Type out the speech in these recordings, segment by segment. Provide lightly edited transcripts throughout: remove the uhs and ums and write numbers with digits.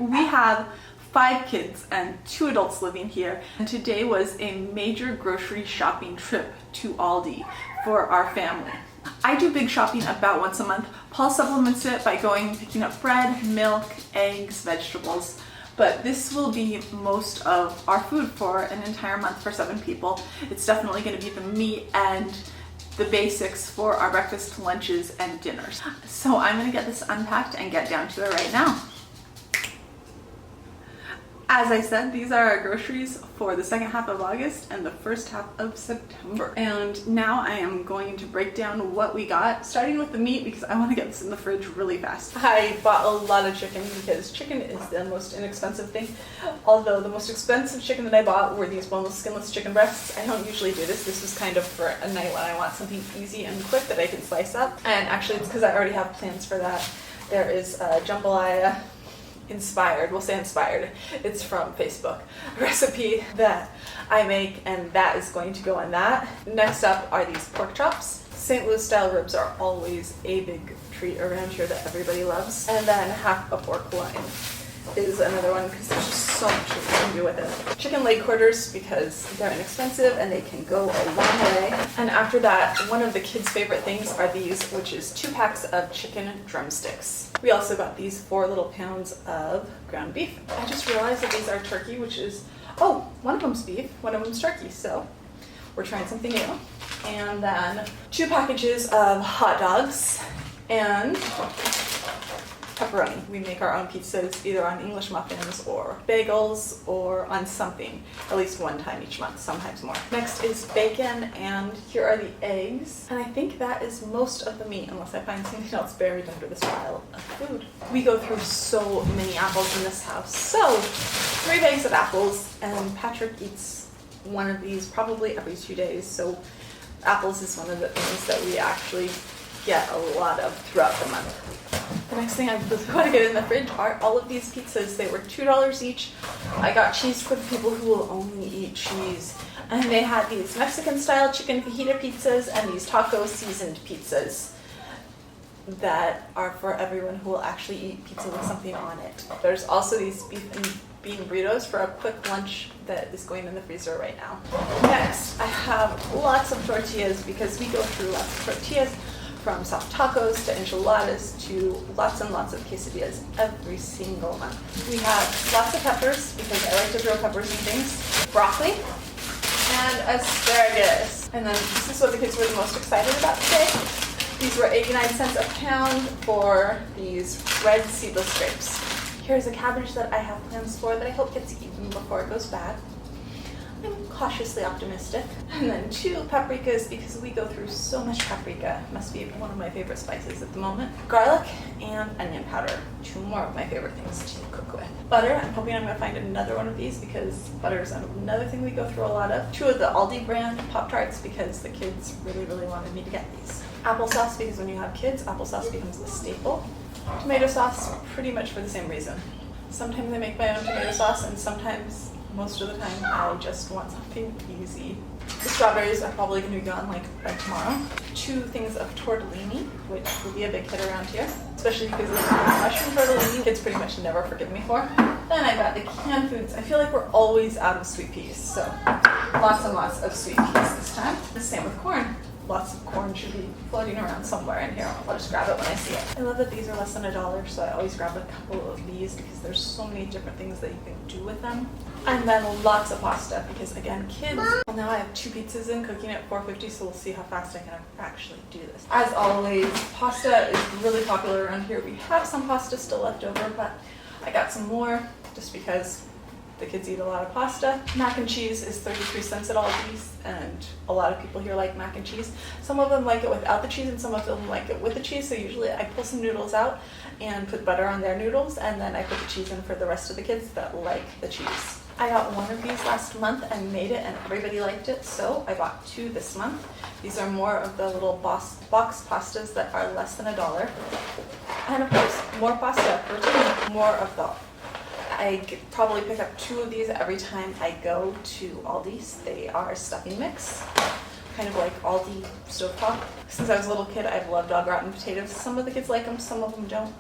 We have 5 kids and 2 adults living here, and today was a major grocery shopping trip to Aldi for our family. I do big shopping about once a month. Paul supplements it by going and picking up bread, milk, eggs, vegetables. But this will be most of our food for an entire month for 7 people. It's definitely going to be the meat and the basics for our breakfast, lunches, and dinners. So I'm going to get this unpacked and get down to it right now. As I said, these are our groceries for the second half of August and the first half of September. And now I am going to break down what we got, starting with the meat because I want to get this in the fridge really fast. I bought a lot of chicken because chicken is the most inexpensive thing. Although the most expensive chicken that I bought were these boneless, skinless chicken breasts. I don't usually do this. This was kind of for a night when I want something easy and quick that I can slice up. And actually it's because I already have plans for that. There is jambalaya. Inspired, we'll say inspired, it's from Facebook, a recipe that I make, and that is going to go on that. Next up are these pork chops. St. Louis style ribs are always a big treat around here that everybody loves. And then half a pork loin is another one because there's just so much that you can do with it. Chicken leg quarters because they're inexpensive and they can go a long way. And after that, one of the kids' favorite things are these, which is 2 packs of chicken drumsticks. We also got these 4 little pounds of ground beef. I just realized that these are turkey, which is, oh, one of them's beef, one of them's turkey, so we're trying something new. And then 2 packages of hot dogs and pepperoni. We make our own pizzas either on English muffins or bagels or on something at least one time each month, sometimes more. Next is bacon, and here are the eggs. And I think that is most of the meat unless I find something else buried under this pile of food. We go through so many apples in this house. So 3 bags of apples, and Patrick eats one of these probably every 2 days. So apples is one of the things that we actually get a lot of throughout the month. The next thing I really want to get in the fridge are all of these pizzas. They were $2 each. I got cheese for the people who will only eat cheese. And they had these Mexican style chicken fajita pizzas and these taco seasoned pizzas that are for everyone who will actually eat pizza with something on it. There's also these beef and bean burritos for a quick lunch that is going in the freezer right now. Next, I have lots of tortillas because we go through lots of tortillas, from soft tacos to enchiladas to lots and lots of quesadillas every single month. We have lots of peppers because I like to throw peppers in things, broccoli, and asparagus. And then this is what the kids were the most excited about today. These were 89 cents a pound for these red seedless grapes. Here's a cabbage that I have plans for that I hope gets eaten before it goes bad. I'm cautiously optimistic. And then 2 paprikas because we go through so much paprika. Must be one of my favorite spices at the moment. Garlic and onion powder. 2 more of my favorite things to cook with. Butter. I'm hoping I'm going to find another one of these because butter is another thing we go through a lot of. 2 of the Aldi brand Pop-Tarts because the kids really, really wanted me to get these. Applesauce because when you have kids, applesauce becomes a staple. Tomato sauce pretty much for the same reason. Sometimes I make my own tomato sauce and sometimes, most of the time, I just want something easy. The strawberries are probably going to be gone like by tomorrow. 2 things of tortellini, which will be a big hit around here, especially because of the mushroom tortellini. Kids pretty much never forgive me for. Then I got the canned foods. I feel like we're always out of sweet peas, so lots and lots of sweet peas this time. The same with corn. Lots of corn should be floating around somewhere in here. I'll just grab it when I see it. I love that these are less than $1, so I always grab a couple of these because there's so many different things that you can do with them. And then lots of pasta because, again, kids. Well, now I have 2 pizzas in, cooking at 450, so we'll see how fast I can actually do this. As always, pasta is really popular around here. We have some pasta still left over, but I got some more just because the kids eat a lot of pasta. Mac and cheese is 33 cents at Aldi's, and a lot of people here like mac and cheese. Some of them like it without the cheese, and some of them like it with the cheese, so usually I pull some noodles out and put butter on their noodles, and then I put the cheese in for the rest of the kids that like the cheese. I got one of these last month and made it, and everybody liked it, so I bought 2 this month. These are more of the little box pastas that are less than $1. And of course, more pasta for 2, more of the I probably pick up 2 of these every time I go to Aldi's. They are stuffing mix, kind of like Aldi stovetop. Since I was a little kid, I've loved au gratin potatoes. Some of the kids like them, some of them don't.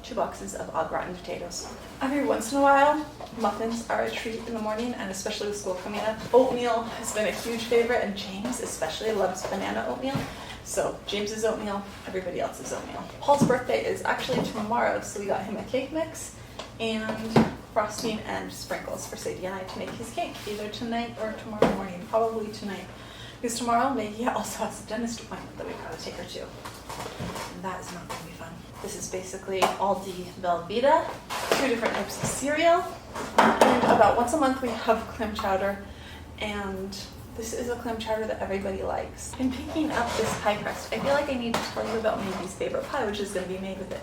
2 boxes of au gratin potatoes. Every once in a while, muffins are a treat in the morning, and especially with school coming up. Oatmeal has been a huge favorite, and James especially loves banana oatmeal. So James's oatmeal, everybody else's oatmeal. Paul's birthday is actually tomorrow, so we got him a cake mix and frosting and sprinkles for Sadie and I to make his cake, either tonight or tomorrow morning, probably tonight. Because tomorrow, Maggie also has a dentist appointment that we've got to take her to. And that is not going to be fun. This is basically Aldi Velveeta, 2 different types of cereal, and about once a month we have clam chowder, and this is a clam chowder that everybody likes. In picking up this pie crust, I feel like I need to tell you about Maggie's favorite pie, which is going to be made with it,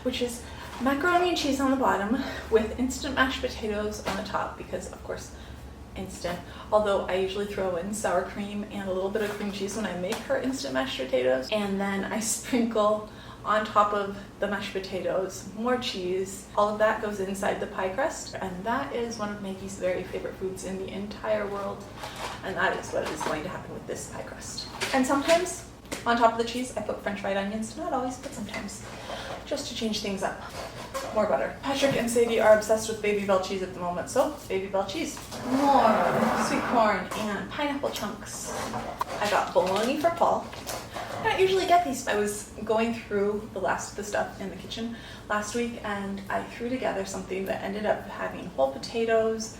which is macaroni and cheese on the bottom with instant mashed potatoes on the top, because of course instant, although I usually throw in sour cream and a little bit of cream cheese when I make her instant mashed potatoes, and then I sprinkle on top of the mashed potatoes more cheese. All of that goes inside the pie crust, and that is one of Maggie's very favorite foods in the entire world, and that is what is going to happen with this pie crust. And sometimes on top of the cheese I put french fried onions, not always, but sometimes, just to change things up. More butter. Patrick and Sadie are obsessed with Baby Bell cheese at the moment, so Baby Bell cheese. More sweet corn and pineapple chunks. I got bologna for Paul. I don't usually get these. I was going through the last of the stuff in the kitchen last week, and I threw together something that ended up having whole potatoes,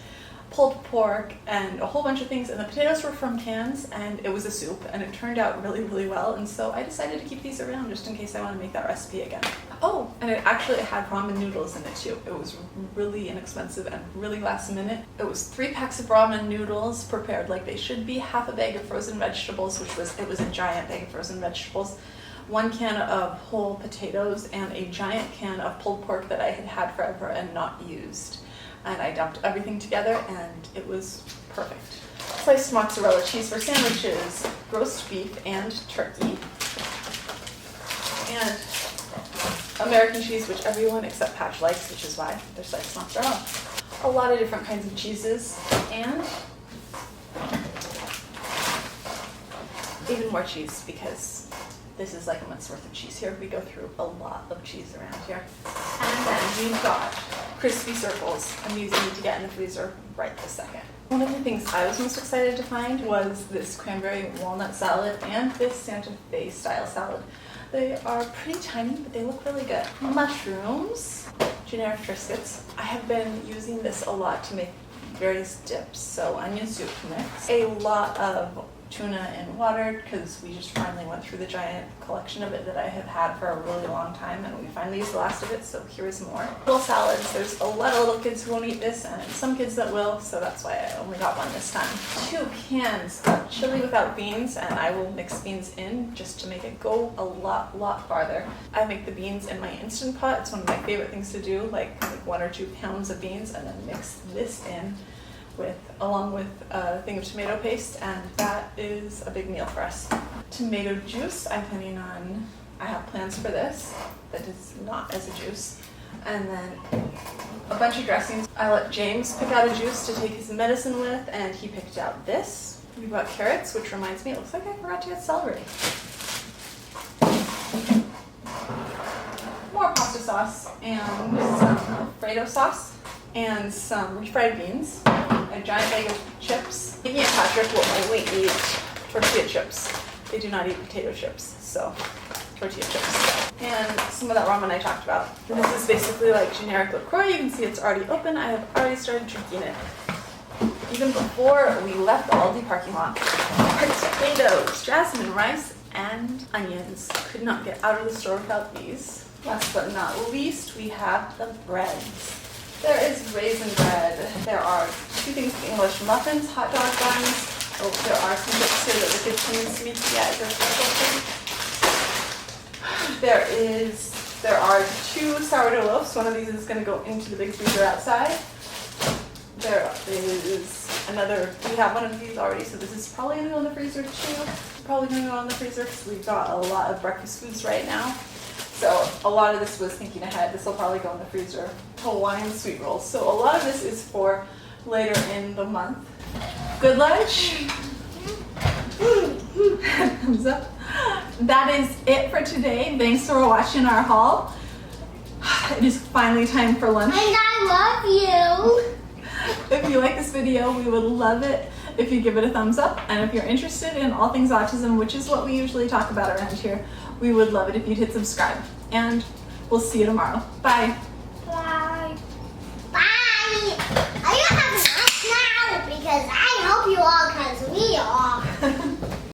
pulled pork, and a whole bunch of things, and the potatoes were from cans, and it was a soup, and it turned out really, really well, and so I decided to keep these around just in case I want to make that recipe again. Oh, and it actually had ramen noodles in it too. It was really inexpensive and really last minute. It was 3 packs of ramen noodles prepared like they should be, half a bag of frozen vegetables, it was a giant bag of frozen vegetables, 1 can of whole potatoes, and a giant can of pulled pork that I had had forever and not used. And I dumped everything together, and it was perfect. Sliced mozzarella cheese for sandwiches, roast beef and turkey, and American cheese, which everyone except Patch likes, which is why they're sliced mozzarella. A lot of different kinds of cheeses, and even more cheese, because this is like a month's worth of cheese here. We go through a lot of cheese around here. And then we've got crispy circles, and these need to get in the freezer right this second. One of the things I was most excited to find was this cranberry walnut salad and this Santa Fe style salad. They are pretty tiny, but they look really good. Mushrooms, generic Triscuits. I have been using this a lot to make various dips, so onion soup mix. A lot of tuna in water, because we just finally went through the giant collection of it that I have had for a really long time, and we finally used the last of it, so here is more. Little salads. There's a lot of little kids who won't eat this, and some kids that will, so that's why I only got 1 this time. 2 cans of chili without beans, and I will mix beans in just to make it go a lot farther. I make the beans in my Instant Pot. It's one of my favorite things to do, like 1 or 2 pounds of beans, and then mix this in along with a thing of tomato paste, and that is a big meal for us. Tomato juice, I have plans for this, that is not as a juice. And then a bunch of dressings. I let James pick out a juice to take his medicine with, and he picked out this. We bought carrots, which reminds me, it looks like I forgot to get celery. More pasta sauce, and some Alfredo sauce, and some refried beans. A giant bag of chips. Maggie and Patrick will only eat tortilla chips. They do not eat potato chips, so tortilla chips. And some of that ramen I talked about. This is basically like generic LaCroix. You can see it's already open. I have already started drinking it. Even before we left the Aldi parking lot. Potatoes, jasmine rice, and onions. Could not get out of the store without these. Last but not least, we have the breads. There is raisin bread. There are 2 things of English muffins, hot dog buns. Oh, there are some bits here that the kids can use to meet the eyes. There are 2 sourdough loaves. One of these is going to go into the big freezer outside. There is another, we have one of these already, so this is probably going to go in the freezer too. Probably going to go in the freezer because we've got a lot of breakfast foods right now. So a lot of this was thinking ahead. This will probably go in the freezer. Hawaiian sweet rolls. So a lot of this is for later in the month. Good lunch. Thumbs up. That is it for today. Thanks for watching our haul. It is finally time for lunch. And I love you. If you like this video, we would love it if you give it a thumbs up. And if you're interested in all things autism, which is what we usually talk about around here, we would love it if you'd hit subscribe. And we'll see you tomorrow. Bye.